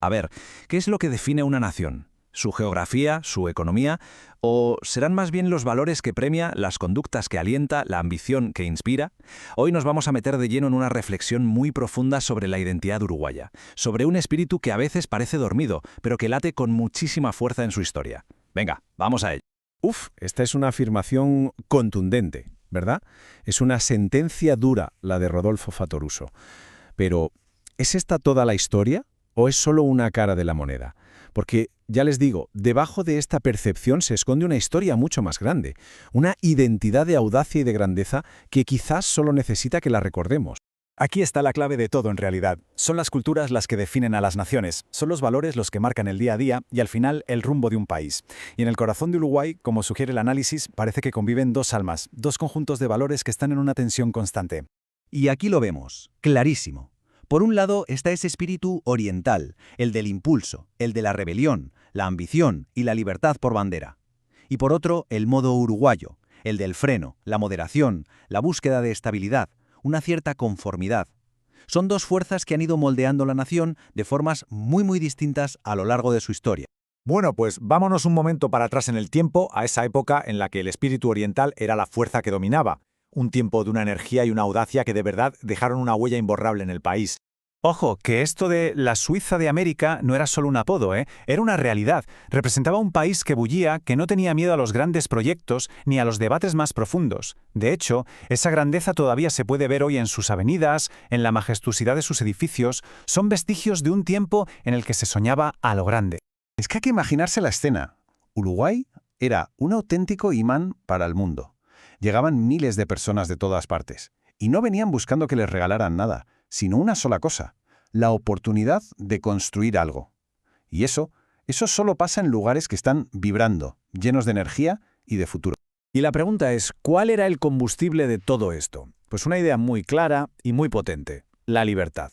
A ver, ¿qué es lo que define una nación? ¿Su geografía, su economía? ¿O serán más bien los valores que premia, las conductas que alienta, la ambición que inspira? Hoy nos vamos a meter de lleno en una reflexión muy profunda sobre la identidad uruguaya, sobre un espíritu que a veces parece dormido, pero que late con muchísima fuerza en su historia. Venga, vamos a ello. Uf, esta es una afirmación contundente, ¿verdad? Es una sentencia dura la de Rodolfo Fattoruso. Pero, ¿es esta toda la historia o es solo una cara de la moneda? Porque, ya les digo, debajo de esta percepción se esconde una historia mucho más grande, una identidad de audacia y de grandeza que quizás solo necesita que la recordemos. Aquí está la clave de todo en realidad. Son las culturas las que definen a las naciones, son los valores los que marcan el día a día y al final el rumbo de un país. Y en el corazón de Uruguay, como sugiere el análisis, parece que conviven dos almas, dos conjuntos de valores que están en una tensión constante. Y aquí lo vemos, clarísimo. Por un lado está ese espíritu oriental, el del impulso, el de la rebelión, la ambición y la libertad por bandera. Y por otro, el modo uruguayo, el del freno, la moderación, la búsqueda de estabilidad, una cierta conformidad. Son dos fuerzas que han ido moldeando la nación de formas muy distintas a lo largo de su historia. Bueno, pues vámonos un momento para atrás en el tiempo, a esa época en la que el espíritu oriental era la fuerza que dominaba. Un tiempo de una energía y una audacia que de verdad dejaron una huella imborrable en el país. Ojo, que esto de la Suiza de América no era solo un apodo, era una realidad. Representaba un país que bullía, que no tenía miedo a los grandes proyectos ni a los debates más profundos. De hecho, esa grandeza todavía se puede ver hoy en sus avenidas, en la majestuosidad de sus edificios. Son vestigios de un tiempo en el que se soñaba a lo grande. Es que hay que imaginarse la escena. Uruguay era un auténtico imán para el mundo. Llegaban miles de personas de todas partes, y no venían buscando que les regalaran nada, sino una sola cosa, la oportunidad de construir algo. Y eso solo pasa en lugares que están vibrando, llenos de energía y de futuro. Y la pregunta es, ¿cuál era el combustible de todo esto? Pues una idea muy clara y muy potente, la libertad.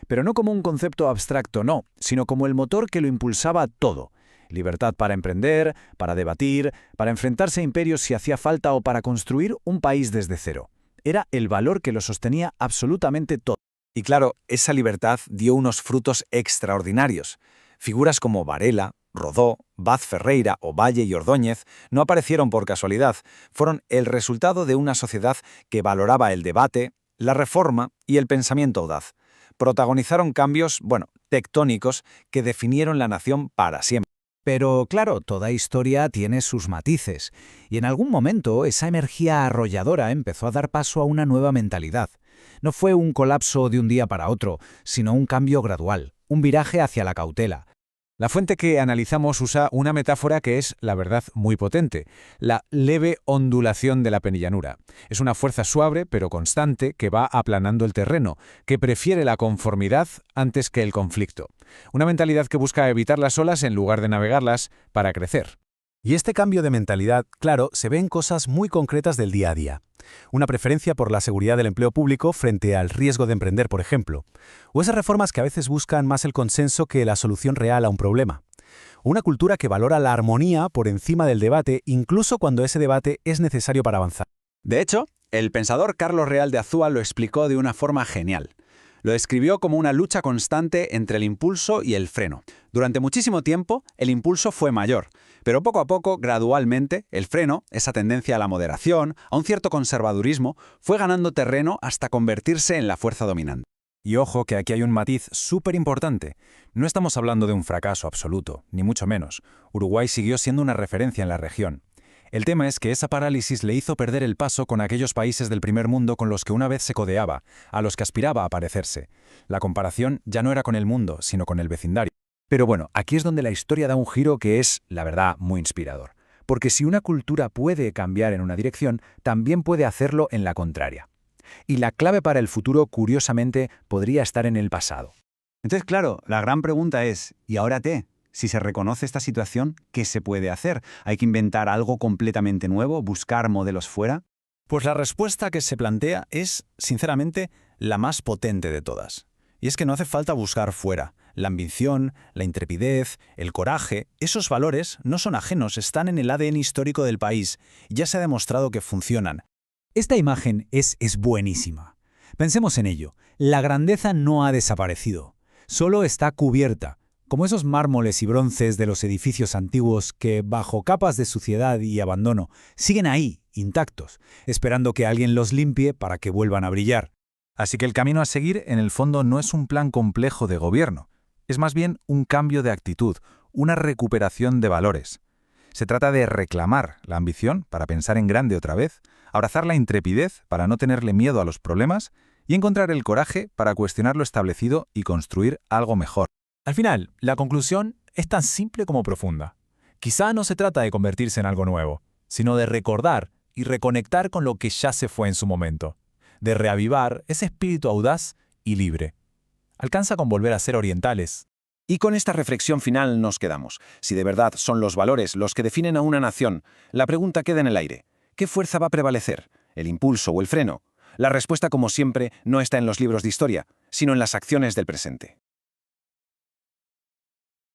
Pero no como un concepto abstracto, no, sino como el motor que lo impulsaba todo. Libertad para emprender, para debatir, para enfrentarse a imperios si hacía falta o para construir un país desde cero. Era el valor que lo sostenía absolutamente todo. Y claro, esa libertad dio unos frutos extraordinarios. Figuras como Varela, Rodó, Vaz Ferreira o Valle y Ordóñez no aparecieron por casualidad, fueron el resultado de una sociedad que valoraba el debate, la reforma y el pensamiento audaz. Protagonizaron cambios, tectónicos que definieron la nación para siempre. Pero claro, toda historia tiene sus matices, y en algún momento esa energía arrolladora empezó a dar paso a una nueva mentalidad. No fue un colapso de un día para otro, sino un cambio gradual, un viraje hacia la cautela. La fuente que analizamos usa una metáfora que es, la verdad, muy potente, la leve ondulación de la penillanura. Es una fuerza suave pero constante que va aplanando el terreno, que prefiere la conformidad antes que el conflicto. Una mentalidad que busca evitar las olas en lugar de navegarlas para crecer. Y este cambio de mentalidad, claro, se ve en cosas muy concretas del día a día. Una preferencia por la seguridad del empleo público frente al riesgo de emprender, por ejemplo. O esas reformas que a veces buscan más el consenso que la solución real a un problema. Una cultura que valora la armonía por encima del debate, incluso cuando ese debate es necesario para avanzar. De hecho, el pensador Carlos Real de Azúa lo explicó de una forma genial. Lo describió como una lucha constante entre el impulso y el freno. Durante muchísimo tiempo, el impulso fue mayor, pero poco a poco, gradualmente, el freno, esa tendencia a la moderación, a un cierto conservadurismo, fue ganando terreno hasta convertirse en la fuerza dominante. Y ojo que aquí hay un matiz súper importante. No estamos hablando de un fracaso absoluto, ni mucho menos. Uruguay siguió siendo una referencia en la región. El tema es que esa parálisis le hizo perder el paso con aquellos países del primer mundo con los que una vez se codeaba, a los que aspiraba a parecerse. La comparación ya no era con el mundo, sino con el vecindario. Pero bueno, aquí es donde la historia da un giro que es, la verdad, muy inspirador. Porque si una cultura puede cambiar en una dirección, también puede hacerlo en la contraria. Y la clave para el futuro, curiosamente, podría estar en el pasado. Entonces, claro, la gran pregunta es, ¿y ahora qué? Si se reconoce esta situación, ¿qué se puede hacer? ¿Hay que inventar algo completamente nuevo? ¿Buscar modelos fuera? Pues la respuesta que se plantea es, sinceramente, la más potente de todas. Y es que no hace falta buscar fuera. La ambición, la intrepidez, el coraje, esos valores no son ajenos, están en el ADN histórico del país. Ya se ha demostrado que funcionan. Esta imagen es buenísima. Pensemos en ello. La grandeza no ha desaparecido. Solo está cubierta, como esos mármoles y bronces de los edificios antiguos que, bajo capas de suciedad y abandono, siguen ahí, intactos, esperando que alguien los limpie para que vuelvan a brillar. Así que el camino a seguir, en el fondo, no es un plan complejo de gobierno. Es más bien un cambio de actitud, una recuperación de valores. Se trata de reclamar la ambición para pensar en grande otra vez, abrazar la intrepidez para no tenerle miedo a los problemas y encontrar el coraje para cuestionar lo establecido y construir algo mejor. Al final, la conclusión es tan simple como profunda. Quizá no se trata de convertirse en algo nuevo, sino de recordar y reconectar con lo que ya se fue en su momento, de reavivar ese espíritu audaz y libre. Alcanza con volver a ser orientales. Y con esta reflexión final nos quedamos. Si de verdad son los valores los que definen a una nación, la pregunta queda en el aire. ¿Qué fuerza va a prevalecer? ¿El impulso o el freno? La respuesta, como siempre, no está en los libros de historia, sino en las acciones del presente.